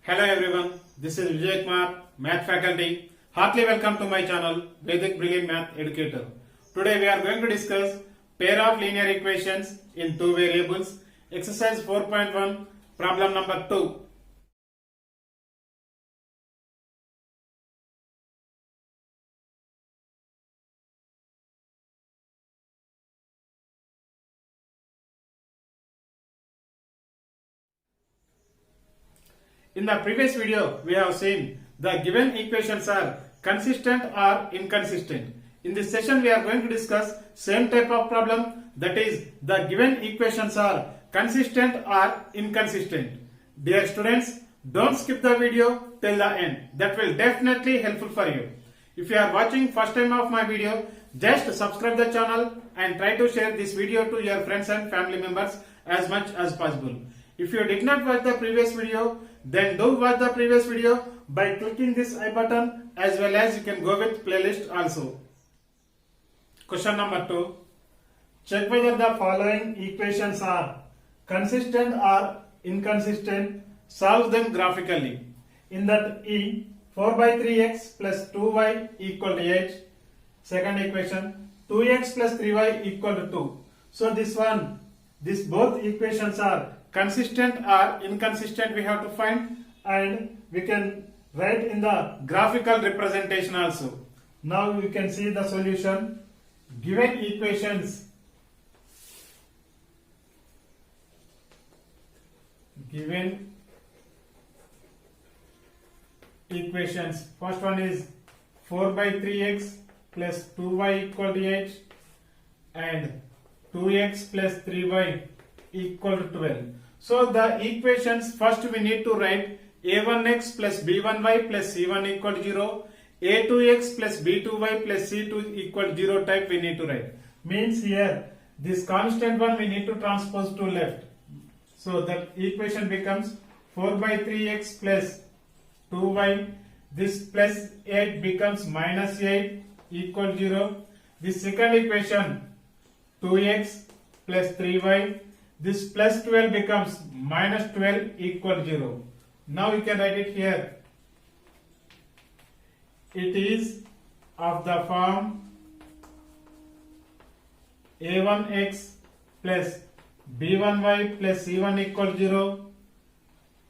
Hello everyone, this is Vijay Kumar, Math faculty. Heartily welcome to my channel, Vedic Brilliant Math Educator. Today we are going to discuss pair of linear equations in two variables, exercise 4.1, problem number 2. In the previous video, we have seen the given equations are consistent or inconsistent. In this session, we are going to discuss same type of problem, that is the given equations are consistent or inconsistent. Dear students, don't skip the video till the end. That will definitely helpful for you. If you are watching first time of my video, just subscribe the channel and try to share this video to your friends and family members as much as possible. If you did not watch the previous video, then do watch the previous video by clicking this I button, as well as you can go with playlist also. Question number 2. Check whether the following equations are consistent or inconsistent. Solve them graphically. In that E, 4 by 3x plus 2y equal to 8. Second equation, 2x plus 3y equal to 2. So this both equations are consistent or inconsistent we have to find, and we can write in the graphical representation also. Now we can see the solution. Given equations, first one is 4 by 3x plus 2y equal to 8 and 2x plus 3y equal to 12. So the equations, first we need to write a1x plus b1y plus c1 equal to 0, a2x plus b2y plus c2 equal to 0 type we need to write. Means here this constant one we need to transpose to left. So the equation becomes 4 by 3x plus 2y, this plus 8 becomes minus 8 equal to 0. The second equation 2x plus 3y, this plus 12 becomes minus 12 equal to 0. Now you can write it here. It is of the form a1x plus b1y plus c1 equal to 0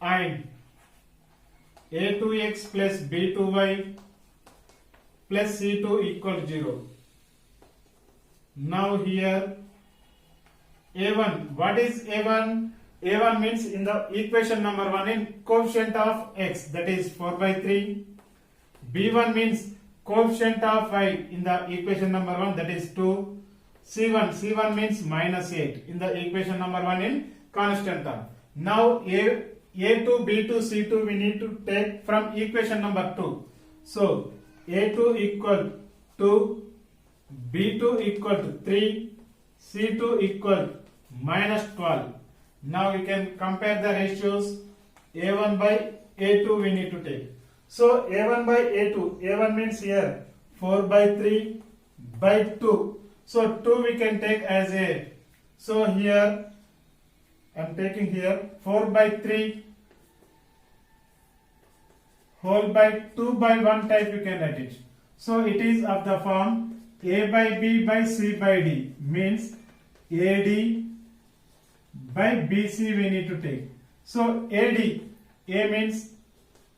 and a2x plus b2y plus c2 equal to 0. Now here a1, what is a1? a1 means in the equation number 1 in coefficient of x, that is 4 by 3. b1 means coefficient of y in the equation number 1, that is 2. c1 means minus 8 in the equation number 1 in constant term. Now a2, b2, c2 we need to take from equation number 2. So a2 equal to b2 equal to 3, c2 equal minus 12. Now we can compare the ratios. a1 by a2 we need to take. So a1 by a2, a1 means here 4 by 3 by 2. So 2 we can take as a. So here I am taking here 4 by 3 whole by 2 by 1 type you can write it. So it is of the form a by b by c by d, means AD by BC we need to take. So AD, A means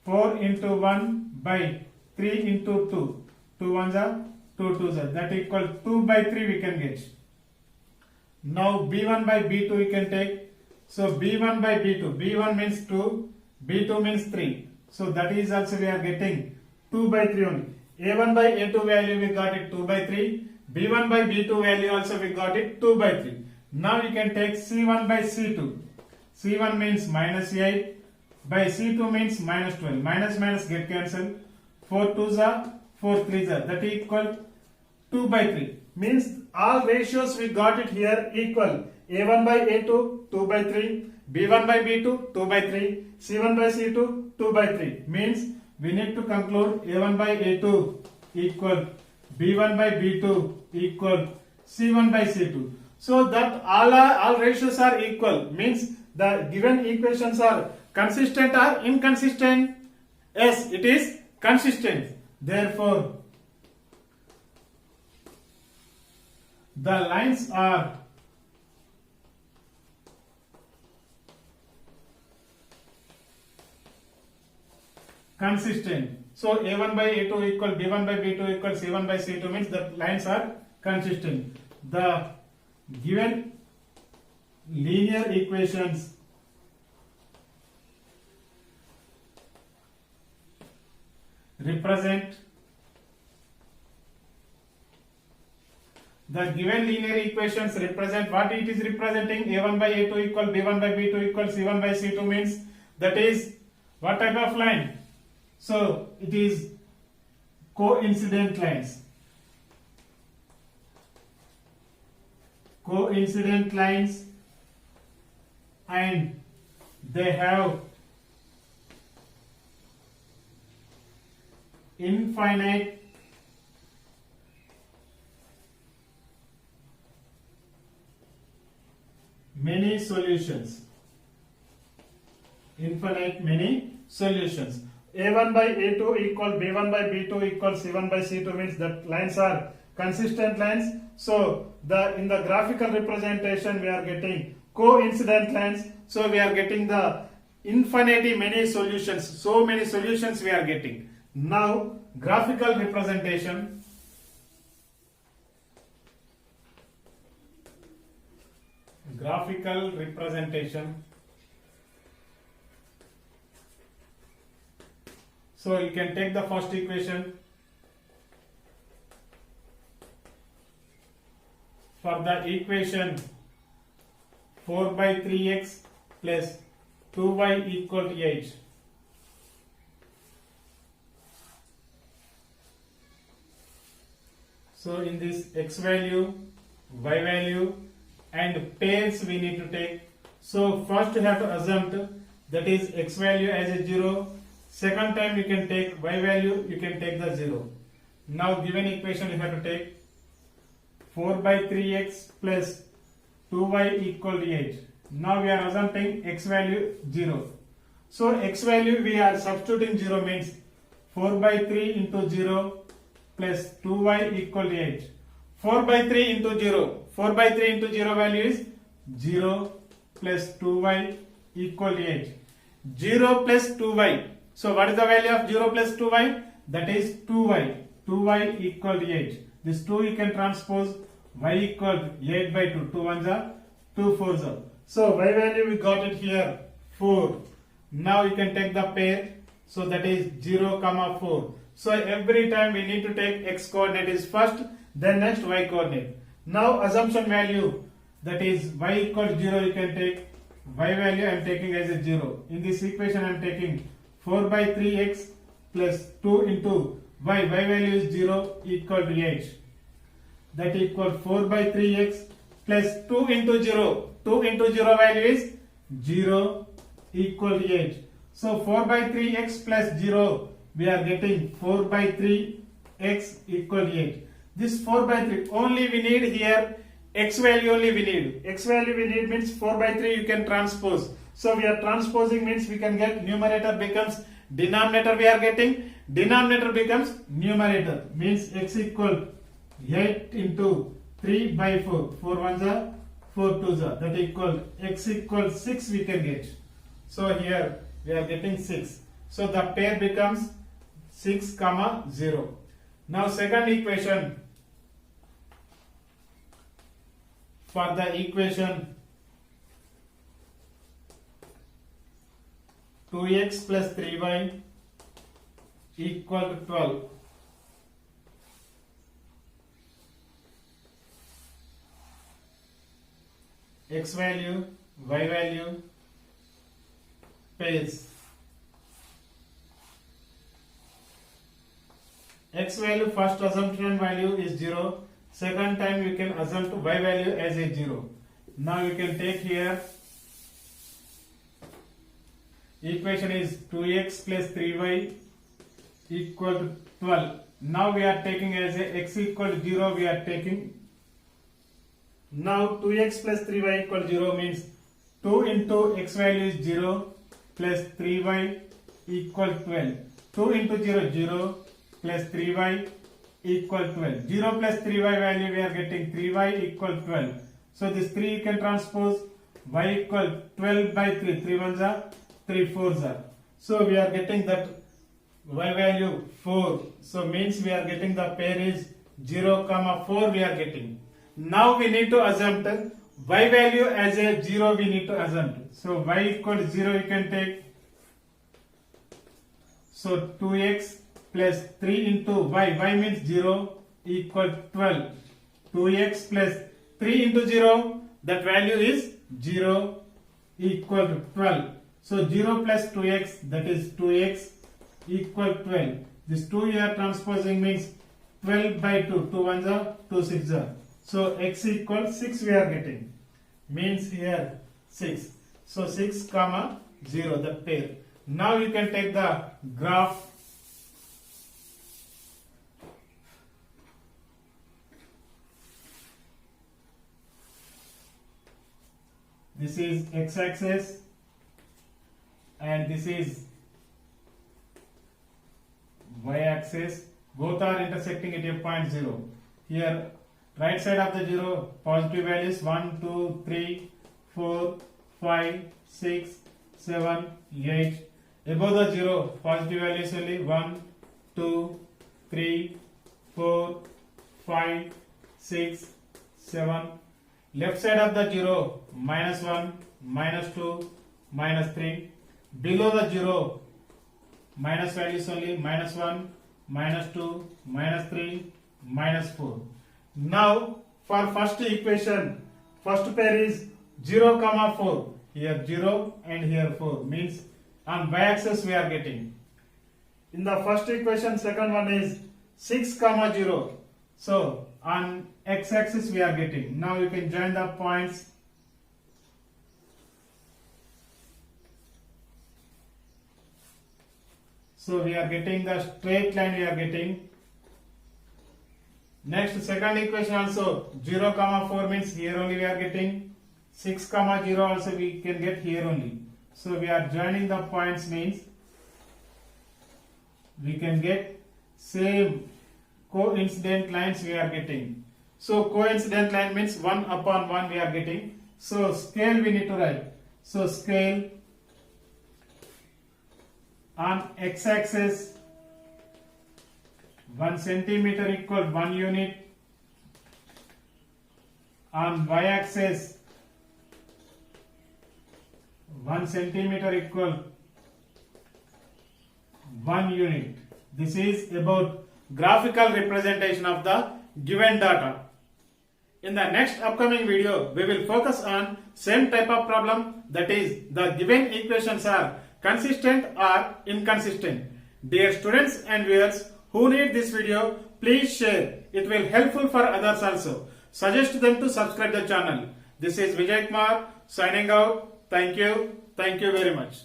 4 into 1 by 3 into 2. 2 1s are 2 2s are, that equal 2 by 3 we can get. Now B1 by B2 we can take. So B1 by B2, B1 means 2, B2 means 3. So that is also we are getting 2 by 3 only. A1 by A2 value we got it 2 by 3. B1 by B2 value also we got it 2 by 3. Now we can take C1 by C2. C1 means minus 8 by C2 means minus 12. Minus minus get cancelled. 4 2s are 4 3s are, that equal 2 by 3. Means all ratios we got it here equal. A1 by A2 2 by 3. B1 by B2 2 by 3. C1 by C2 2 by 3. Means we need to conclude A1 by A2 equal B1 by B2 equal C1 by C2. So that all ratios are equal, means the given equations are consistent or inconsistent? Yes, it is consistent. Therefore, the lines are consistent. So A1 by A2 equal B1 by B2 equals C1 by C2 means the lines are consistent. The given linear equations represent what it is representing. A1 by A2 equal B1 by B2 equal C1 by C2 means that is what type of line? So it is coincident lines. Coincident lines, and they have infinite many solutions. Infinite many solutions. A1 by A2 equal B1 by B2 equal C1 by C2 means that lines are consistent lines. So in the graphical representation we are getting coincident lines. So we are getting the infinitely many solutions. So many solutions we are getting. Now graphical representation. Graphical representation. So you can take the first equation. For the equation 4 by 3x plus 2y equal to 8. So in this x value, y value and pairs we need to take. So first you have to assume that is x value as a 0. Second time you can take y value, you can take the 0. Now given equation you have to take 4 by 3x plus 2y equal to 8. Now we are assuming x value 0. So x value we are substituting 0 means 4 by 3 into 0 plus 2y equal to 8. 4 by 3 into 0. 4 by 3 into 0 value is 0 plus 2y equal to 8. 0 plus 2y. So what is the value of 0 plus 2y? That is 2y. 2y equal to 8. This 2 you can transpose. Y equal to 8 by 2. 2 1s are 2 4s are. So y value we got it here 4. Now you can take the pair. So that is 0 comma 4. So every time we need to take x coordinate is first, then next y coordinate. Now assumption value, that is y equal to 0 you can take. Y value I am taking as a 0. In this equation I am taking 4 by 3x plus 2 into y. Y value is 0 equal to 8. That equal 4 by 3x plus 2 into 0. 2 into 0 value is 0 equal to 8. So 4 by 3x plus 0 we are getting 4 by 3x equal to 8. This 4 by 3 only we need here x value only we need. X value we need means 4 by 3 you can transpose. So we are transposing means we can get numerator becomes denominator we are getting. Denominator becomes numerator means x equal 8 into 3 by 4. 4 1s are 4 2s are. That equal x equal 6 we can get. So here we are getting 6. So the pair becomes 6 comma 0. Now second equation. For the equation 2x plus 3y equal to 12. X value, y value, pairs. X value first assumption value is 0. Second time you can assume to y value as a 0. Now you can take here equation is 2x plus 3y equal to 12. Now we are taking as a x equal to 0 we are taking. Now 2x plus 3y equal to 0 means 2 into x value is 0 plus 3y equal 12. 2 into 0, 0 plus 3y equal 12. 0 plus 3y value we are getting 3y equal 12. So this 3 you can transpose, y equal 12 by 3. 3 ones are 3 fours are. So we are getting that y value 4. So means we are getting the pair is 0, 4 we are getting. Now we need to assume y value as a 0 we need to assume. So y equal 0 you can take. So 2x plus 3 into y means 0 equal 12. 2x plus 3 into 0, that value is 0 equal to 12. So 0 plus 2x, that is 2x equal 12. This 2 you are transposing means 12 by 2. 2 ones are 2 six are. So x equal 6 we are getting. Means here 6. So 6 comma 0, the pair. Now you can take the graph. This is x-axis and this is y-axis. Both are intersecting at a point 0. Here right side of the 0 positive values 1, 2, 3, 4, 5, 6, 7, 8. Above the 0 positive values only 1, 2, 3, 4, 5, 6, 7. Left side of the 0 minus 1, minus 2, minus 3. Below the 0 minus values only minus 1, minus 2, minus 3, minus 4. Now for first equation, first pair is 0, 4. Here 0 and here 4 means on y-axis we are getting. In the first equation, second one is 6, 0. So on x-axis we are getting. Now you can join the points. So we are getting the straight line we are getting. Next second equation also 0, 4 means here only we are getting. 6, 0 also we can get here only. So we are joining the points means we can get same coincident lines we are getting. So coincident line means 1 upon 1 we are getting. So scale we need to write. So scale on x-axis 1 centimeter equal 1 unit. On y-axis 1 centimeter equal 1 unit. This is about graphical representation of the given data. In the next upcoming video, we will focus on same type of problem, that is the given equations are consistent or inconsistent. Dear students and viewers who need this video, please share. It will helpful for others also. Suggest them to subscribe the channel. This is Vijay Kumar signing out. Thank you very much.